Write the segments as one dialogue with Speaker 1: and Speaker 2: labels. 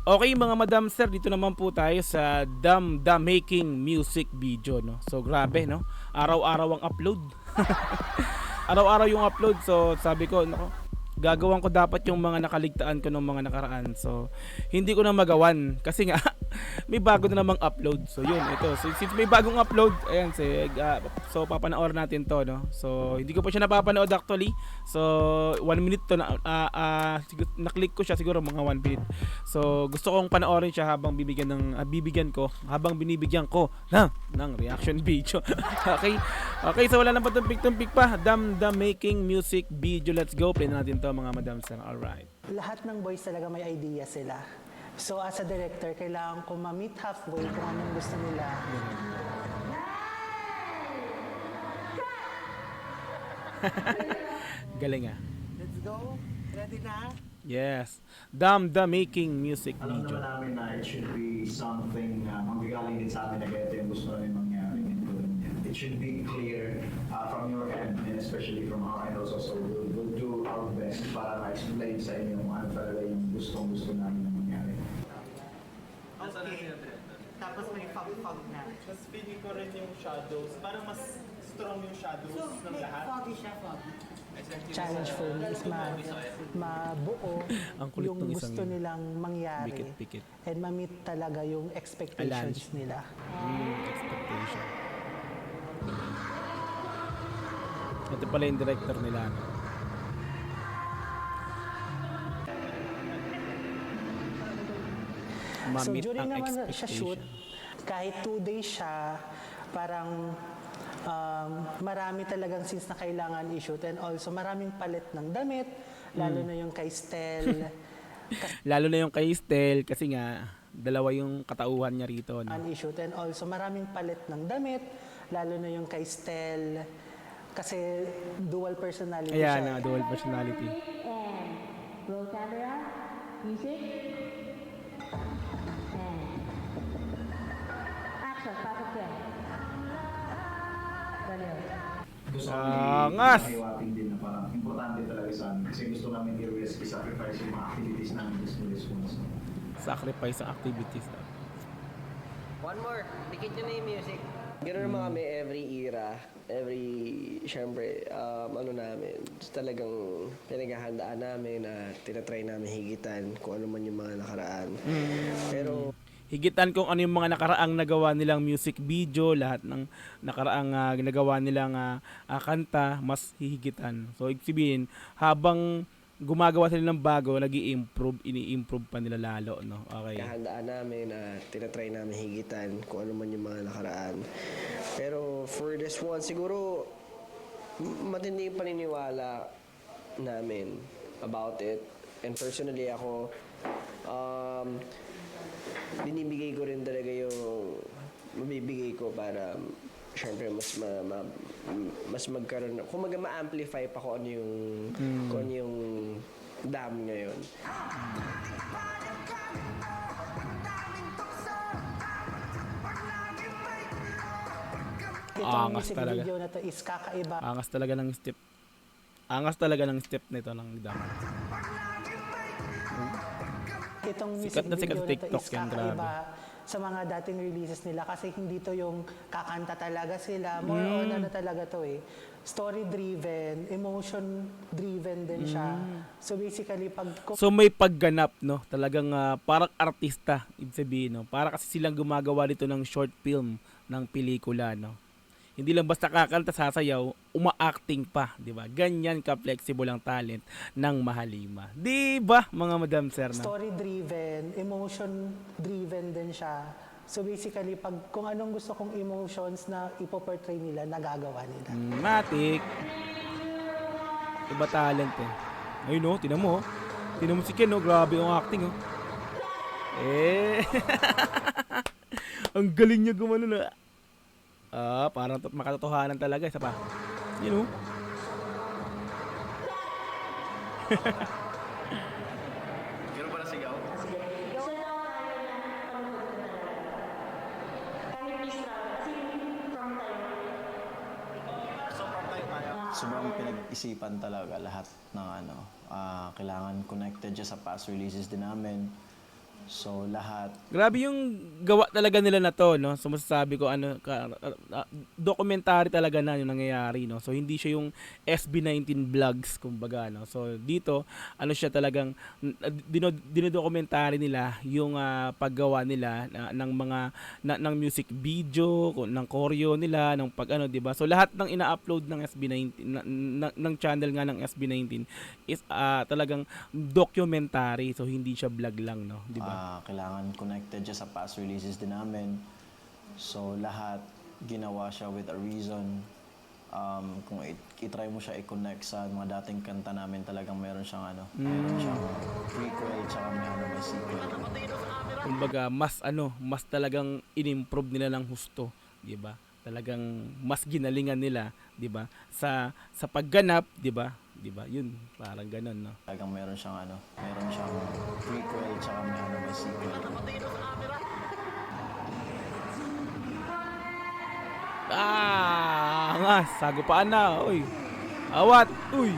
Speaker 1: Okay mga madam sir, dito naman po tayo sa Making Music Video, no. So grabe, no. Araw-araw ang upload. Araw-araw yung upload. So sabi ko, nako, gagawan ko dapat yung mga nakaligtaan ko ng mga nakaraan. So hindi ko na magawan kasi nga may bago na namang upload. So yun, ito. So, since may bagong upload, ayan, so papanoorin natin to, no. So hindi ko pa siya napapanood actually. So 1 minute to na na-click ko siya siguro mga 1 minute. So gusto kong panoorin siya habang habang binibigyan ko ng reaction video. Okay. Okay, so wala nang patumpik-tumpik pa. Making Music Video. Let's go. Play na natin to mga madam sir. All right.
Speaker 2: Lahat ng boys talaga may idea sila. So as a director, kailangan ko ma-meet halfway kung anong gusto nila.
Speaker 1: Galing ah.
Speaker 2: Let's go. Ready na?
Speaker 1: Yes. Making Music
Speaker 3: Alam
Speaker 1: Video.
Speaker 3: naman namin na it should be something na manggagaling din sa amin na ganito yung gusto namin mangyari. It should be clear from your end and especially from our end also. So we'll do our best para ma-explain sa inyo kung ano talaga yung gustong-gusto namin na mangyari.
Speaker 2: Okay. Tapos may fog-fog na.
Speaker 4: Mas feeling ko rin yung shadows. Parang mas strong yung shadows ng lahat.
Speaker 2: Foggy siya, foggy. Challenge for me is mabuo
Speaker 1: Ang kulit
Speaker 2: yung
Speaker 1: nung isang
Speaker 2: gusto
Speaker 1: yun.
Speaker 2: nilang mangyari.
Speaker 1: Pikit-pikit.
Speaker 2: And ma-meet talaga yung expectations nila.
Speaker 1: Expectation. Ito pala yung director nila, no?
Speaker 2: So
Speaker 1: Ma-meet
Speaker 2: during
Speaker 1: ang
Speaker 2: naman siya shoot,
Speaker 1: expectation.
Speaker 2: kahit 2 days siya, parang marami talagang scenes na kailangan i-shoot and also maraming palit ng damit, lalo na yung kay Stel.
Speaker 1: Lalo na yung kay Stel kasi nga dalawa yung katauhan niya rito, no?
Speaker 2: I-shoot and also maraming palit ng damit, lalo na yung kay Stel. Kasi dual personality
Speaker 1: Ayan,
Speaker 2: siya.
Speaker 1: dual personality.
Speaker 5: And roll camera, music, and action, pasok yan. Ganun.
Speaker 3: Gusto
Speaker 1: Angas!
Speaker 3: namin i-hiwating din na parang importante talaga sa amin kasi gusto namin i-risk, i-sacrifice yung mga activities namin just to response.
Speaker 1: Sacrifice ang activities.
Speaker 6: One more, dikit nyo na yung music. Ganoon naman kami every era, syempre, ano namin, talagang pinaghahandaan namin na tinatry namin higitan kung ano man yung mga nakaraan. Pero
Speaker 1: Higitan kung ano yung mga nakaraang nagawa nilang music video, lahat ng nakaraang nagawa nilang kanta, mas hihigitan. So, ibig sabihin, habang gumagawa sila ng bago, ini-improve pa nila lalo, no? Okay.
Speaker 6: pinaghahandaan namin na tinatry namin higitan kung ano man yung mga nakaraan. Pero for this one, siguro matindi yung paniniwala namin about it. And personally ako, binibigay ko rin talaga yung mabibigay ko para syempre mas magkaroon, kung ma-amplify pa kung ano yung dam ngayon.
Speaker 2: Itong
Speaker 1: Angas
Speaker 2: music
Speaker 1: talaga.
Speaker 2: video na to is kakaiba.
Speaker 1: Angas talaga ng step. Angas talaga ng step nito ng Dam.
Speaker 2: Itong music
Speaker 1: Sikat na sikat
Speaker 2: video
Speaker 1: sa
Speaker 2: na to
Speaker 1: TikTok
Speaker 2: is
Speaker 1: yan,
Speaker 2: kakaiba
Speaker 1: grabe.
Speaker 2: sa mga dating releases nila kasi hindi to yung kakanta talaga sila. More on ano talaga to eh. Story-driven, emotion-driven din siya. So basically,
Speaker 1: So may pagganap, no? Talagang parang artista, ibig sabihin, no? Para kasi silang gumagawa dito ng short film ng pelikula, no? Hindi lang basta kakanta, sasayaw, uma-acting pa, di ba? Ganyan ka-flexible ang talent ng Mahalima. Di ba, mga madam sir, no?
Speaker 2: story-driven, emotion-driven din siya. So basically, kung anong gusto kong emotions na ipoportray nila, nagagawa nila.
Speaker 1: Matik. Iba talent eh. Ayun no, tinan mo. Tinan mo si Ken, no? Grabe ang acting, oh. Eh. Ang galing niya gumano na. Parang makatotohanan talaga. Isa pa. You know?
Speaker 3: Gano'n ba nasigaw?
Speaker 7: Sobrang pinag-isipan talaga lahat ng kailangan connected siya sa past releases din namin. So lahat,
Speaker 1: Grabe yung gawa talaga nila na to, no? So masasabi ko documentary talaga na yung nangyayari, no? So hindi siya yung SB19 vlogs kumbaga, no? So dito ano siya talagang dinodocumentary nila yung paggawa nila ng mga ng music video, ng choreo nila, ng pag 'di ba? So lahat ng ina-upload ng SB19 ng channel nga ng SB19 is talagang documentary. So hindi siya vlog lang, no? 'Di ba?
Speaker 7: kailangan connected siya sa past releases din namin. So lahat, ginawa siya with a reason. Kung itry mo siya i-connect sa mga dating kanta namin, talagang meron siyang meron siyang prequel tsaka may sequel.
Speaker 1: Kumbaga mas talagang inimprove nila ng husto, 'di ba? Talagang mas ginalingan nila, 'di ba? Sa pagganap, 'di ba? 'Di ba? Yun, parang ganoon, no.
Speaker 7: Talagang meron siyang meron siyang prequel tsaka may sequel.
Speaker 1: Nga, sagupaan na, uy. Awat, uy.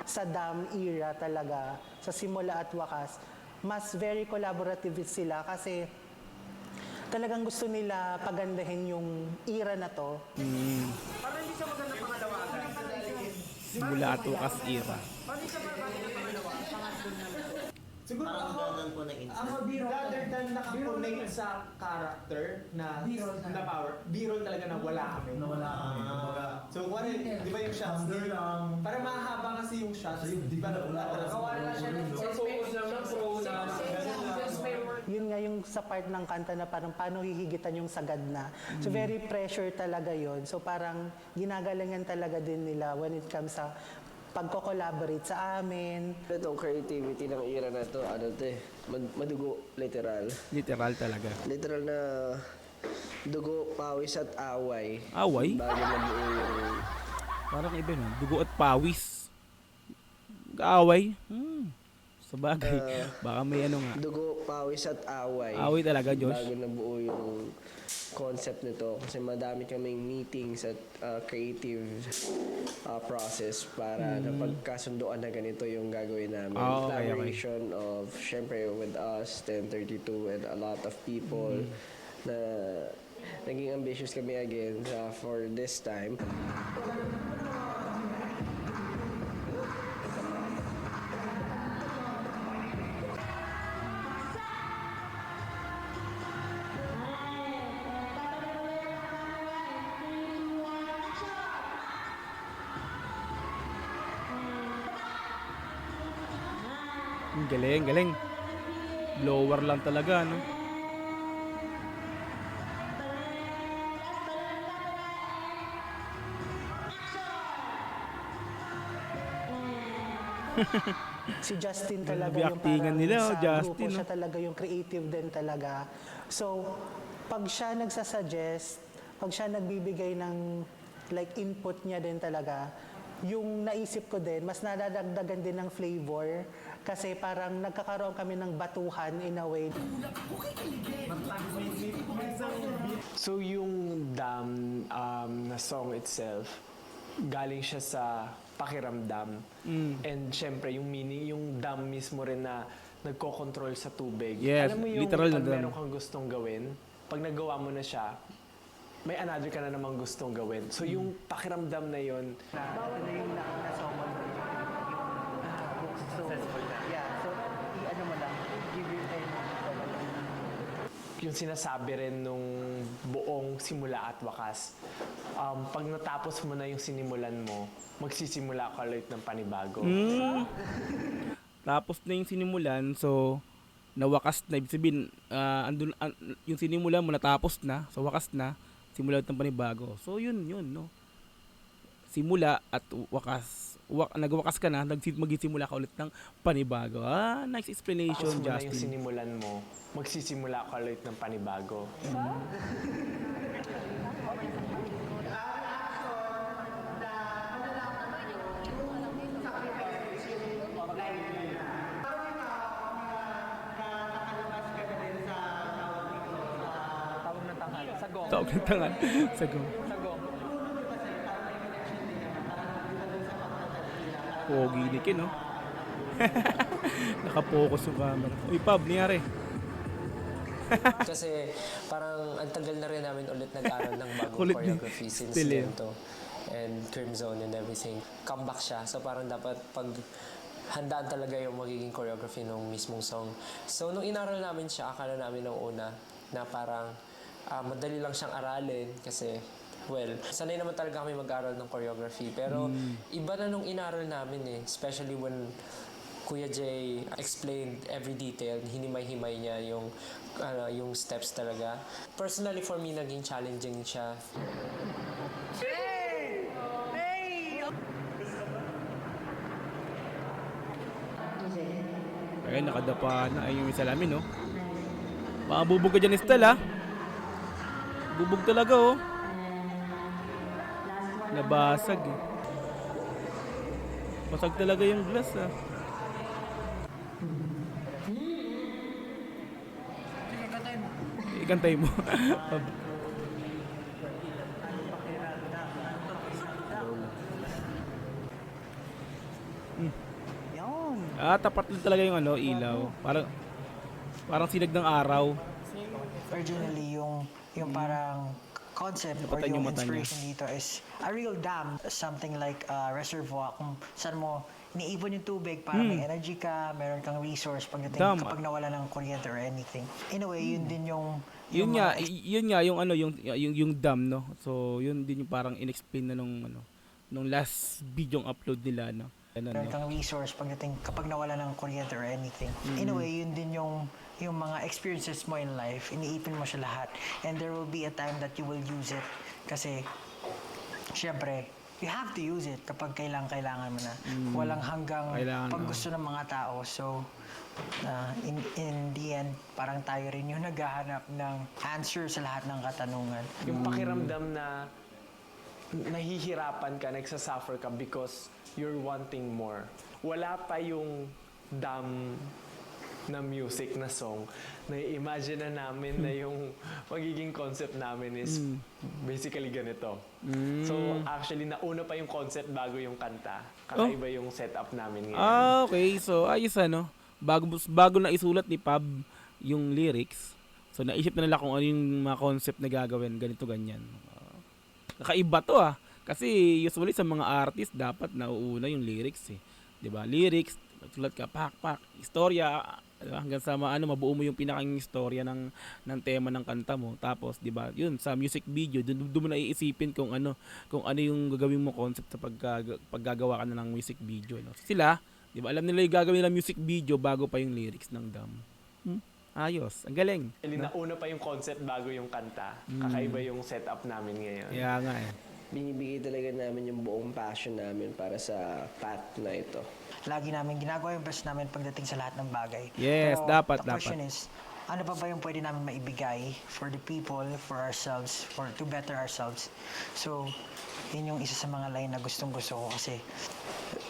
Speaker 2: Sa Dam era talaga, sa simula at wakas, mas very collaborative sila kasi talagang gusto nila pagandahin yung era na to.
Speaker 1: Simula at wakas era.
Speaker 4: Siguro rather than nakakonect sa character na power, B-roll talaga na wala kami. So, di ba yung shots? Para mahaba kasi yung shots, di ba wala siya ng focus lang ng pro na
Speaker 2: Yun nga yung sa part ng kanta na parang paano hihigitan yung sagad na. So very pressure talaga yon. So parang ginagalingan talaga din nila when it comes sa pagko-collaborate sa amin.
Speaker 6: Itong creativity ng era na to, madugo, literal.
Speaker 1: Literal talaga.
Speaker 6: Literal na dugo, pawis at away.
Speaker 1: Away?
Speaker 6: Bago mabuo yung
Speaker 1: Parang iba, no? Dugo at pawis. Kaaway? Sabagay. Baka may nga.
Speaker 6: dugo, pawis at away.
Speaker 1: Away talaga, Josh.
Speaker 6: Bago nabuo yung concept nito. Kasi madami kaming meetings at creative process para napagkasunduan na ganito yung gagawin namin.
Speaker 1: Okay.
Speaker 6: Collaboration of, syempre, with us, 1032, and a lot of people na naging ambitious kami again for this time.
Speaker 1: Galing. Blower lang talaga, no?
Speaker 2: Si Justin talaga
Speaker 1: Grabe
Speaker 2: yung
Speaker 1: actingan
Speaker 2: parang
Speaker 1: nila,
Speaker 2: sa
Speaker 1: Justin,
Speaker 2: grupo, siya
Speaker 1: no?
Speaker 2: talaga yung creative din talaga. So, pag siya nagsasuggest, pag siya nagbibigay ng like input niya din talaga, yung naisip ko din, mas nadadagdagan din ng flavor kasi parang nagkakaroon kami ng batuhan in a way.
Speaker 8: So yung Dam na song itself, galing siya sa pakiramdam. And syempre yung meaning, yung dam mismo rin na nagko-control sa tubig.
Speaker 1: Yes,
Speaker 8: Alam mo yung
Speaker 1: literal na
Speaker 8: pag
Speaker 1: dam.
Speaker 8: meron kang gustong gawin, pag nagawa mo na siya, may another ka na namang gustong gawin. So yung pakiramdam na yon,
Speaker 2: Bawal na yung na-summon mo successful na. Yeah, so i-ano mo lang, give your time.
Speaker 8: yung sinasabi rin nung buong simula at wakas. Pag natapos mo na yung sinimulan mo, magsisimula ka ulit ng panibago.
Speaker 1: Tapos na yung sinimulan, so nawakas na. Ibig sabihin, yung sinimulan mo natapos na, so wakas na, simula ulit ng panibago. So yun, no? Simula at wakas. Nagwakas ka na, magsisimula ka ulit ng panibago. Nice explanation,
Speaker 8: Tapos mo na yung
Speaker 1: Justin.
Speaker 8: sinimulan mo, magsisimula ka ulit ng panibago.
Speaker 1: Tawag ng tangan. Sagong. Pogi ni Ken, no? Nakapokus yung camera. Uy, Pab, nangyari.
Speaker 9: Kasi parang ang tagal na rin namin ulit nag-aral ng bagong
Speaker 1: Kulit ni
Speaker 9: choreography since
Speaker 1: Still, eh.
Speaker 9: Lento and Crimson and everything. Comeback siya. So parang dapat pag handaan talaga yung magiging choreography ng mismong song. So nung inaral namin siya, akala namin nung una na parang madali lang siyang aralin kasi well, sanay naman talaga kami mag-aral ng choreography. Pero iba na nung inaral namin eh. Especially when Kuya Jay explained every detail, hinimay-himay niya yung steps talaga. Personally for me, naging challenging siya.
Speaker 1: Ayun, nakadapa na. Ayun yung salamin, no? Baka bubog ka dyan, Estel, ha? Bubog talaga, oh. Nabasag, eh. Basag talaga yung glass, ah. Ikantay mo.
Speaker 2: Yun.
Speaker 1: Tapat lang talaga yung ano, ilaw. Parang sinag ng araw.
Speaker 10: Originally, yung parang concept or
Speaker 1: Napatan yung
Speaker 10: yung
Speaker 1: mata niya.
Speaker 10: inspiration dito is a real dam, something like a reservoir kung saan mo iniipon yung tubig para may energy ka, meron kang resource pagdating
Speaker 1: Dam.
Speaker 10: kapag nawala ng kuryente or anything. In a way, yun din yung
Speaker 1: Yun nga,
Speaker 10: mga
Speaker 1: yun nga yung ano, yung dam, no. So, yun din yung parang inexplain na nung last video yung upload nila, no. Ganun,
Speaker 10: meron
Speaker 1: no?
Speaker 10: kang resource pagdating kapag nawala ng kuryente or anything. In a way, yun din yung mga experiences mo in life, iniipin mo siya lahat. And there will be a time that you will use it. Kasi, syempre, you have to use it kapag kailangan mo na. Walang hanggang
Speaker 1: Kailangan,
Speaker 10: pag gusto ng mga tao. So, in the end, parang tayo rin yung naghahanap ng answer sa lahat ng katanungan.
Speaker 8: Yung pakiramdam na nahihirapan ka, nagsasuffer ka because you're wanting more. Wala pa yung dam na music na song, na-imagine na namin na yung magiging concept namin is basically ganito. So actually, nauna pa yung concept bago yung kanta. Kakaiba yung setup namin ngayon.
Speaker 1: Okay. So, ayos, ano. Bago na isulat ni Pab yung lyrics. So, naisip na nila kung ano yung mga concept na gagawin. Ganito, ganyan. Kakaiba to, ah. Kasi usually sa mga artist, dapat nauuna yung lyrics, eh. 'Di ba? Lyrics, magsulat ka, pak, istorya, diba? Hanggang sa mabuo mo yung pinakang istorya ng tema ng kanta mo. Tapos, 'di ba? Yun sa music video, doon mo na iisipin kung ano yung gagawin mo concept sa paggagawa ka na ng music video, no. Sila, 'di ba? Alam nila yung gagawin ng music video bago pa yung lyrics ng Dam. Ayos, ang galing.
Speaker 8: Actually, nauna pa yung concept bago yung kanta. Kakaiba yung setup namin ngayon.
Speaker 1: Kaya nga, eh.
Speaker 6: Binibigay talaga namin yung buong passion namin para sa path na ito.
Speaker 10: Lagi namin ginagawa yung best namin pagdating sa lahat ng bagay.
Speaker 1: Yes,
Speaker 10: Pero
Speaker 1: dapat.
Speaker 10: the question is, ano pa ba yung pwede namin maibigay for the people, for ourselves, to better ourselves? So, yun yung isa sa mga line na gustong-gusto ko kasi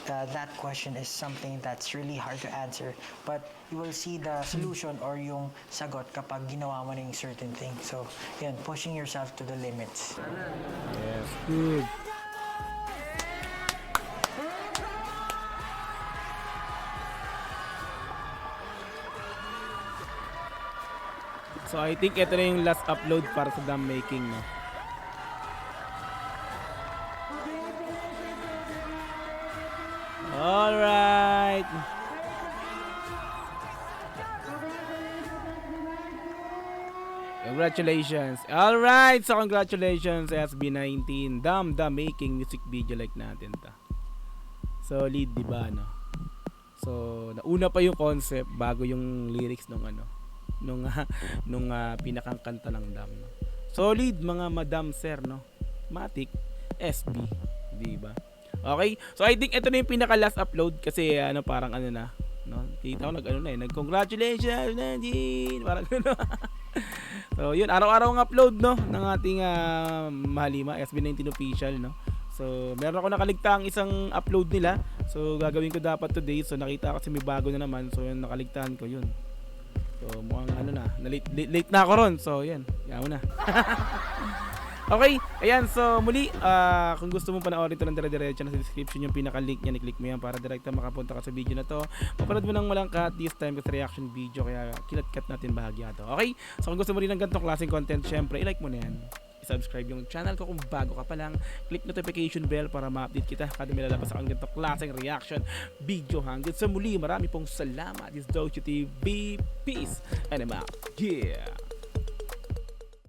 Speaker 10: that question is something that's really hard to answer. But you will see the solution or yung sagot kapag ginawa mo na yung certain thing. So, yun, pushing yourself to the limits.
Speaker 1: Yes, good. So I think ito na yung last upload para sa dam making, no. Alright. Congratulations. Alright, so congratulations SB19. Dam making music video like natin ta. Solid, di ba, no? So, nauna pa yung concept bago yung lyrics nung pinakang kanta ng Dam, no? Solid, mga madam sir, no? Matic SB, di ba? Okay? So I think ito na yung pinaka last upload kasi parang na, no? Kita ko nag-congratulations Nadine, parang So yun, araw-araw ang upload, no, ng ating Mahalima SB19 official, no. So meron ako nakaligtaang isang upload nila. So gagawin ko dapat today. So nakita ko kasi may bago na naman. So yun, nakaligtaan ko yun. So mukhang na late na ako ron. So yan, yaw na. Okay, ayan, so muli, kung gusto mo panoorin ito ng dire-diretso, nasa description yung pinaka-link niya, i-click mo yan para direkta makapunta ka sa video na to. Mapanood mo nang walang cut, this time kasi reaction video, kaya kinat-cut natin bahagya to. Okay, so kung gusto mo rin ng ganitong klaseng content, syempre, i-like mo na yan. I-subscribe yung channel ko kung bago ka pa lang. Click notification bell para ma-update kita kada may lalabas akong ganitong klaseng reaction video. Hanggang sa muli, marami pong salamat. This is Dojo TV. Peace and I'm out. Yeah!